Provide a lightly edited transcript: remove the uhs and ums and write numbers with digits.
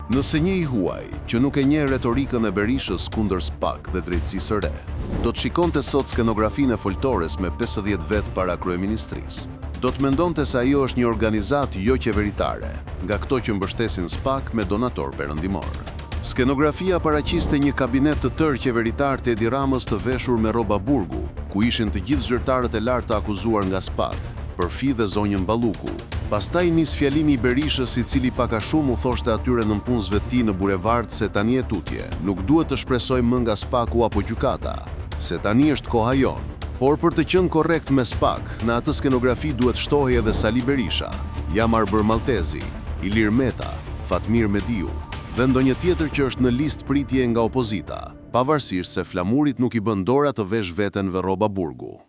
Nëse një i huaj që nuk e njeh retorikën e Berishës kundër SPAK dhe drejtësisë së re, do të shikonte sot skenografinë e foltores me 50 vet para kryeministrisë. Do të mendonte se ajo është një organizatë jo qeveritare, nga këto që mbështesin SPAK me donator perëndimor. Skenografia paraqiste një kabinet të tërë qeveritar të Edi Ramës të veshur me rroba burgu, ku ishin të gjithë zyrtarët e lartë të akuzuar nga SPAK, përfi dhe zonjën Balluku. Pastaj nis fjalimi i Berishës, i cili pak a shumë u thoshte atyre nënpunësve të tij në bulevard se tani e tutje, nuk duhet të shpresojmë më nga SPAK-u apo gjykata, se tani është koha jonë. Por për të qenë korrekt me SPAK, në atë skenografi duhet shtohej edhe Sali Berisha, Jamar Bërmaltezi, Ilir Meta, Fatmir Mediu dhe ndonjë tjetër që është në listë pritje nga opozita, pavarësisht se flamurit nuk i bën dora të vesh veten me rroba burgu.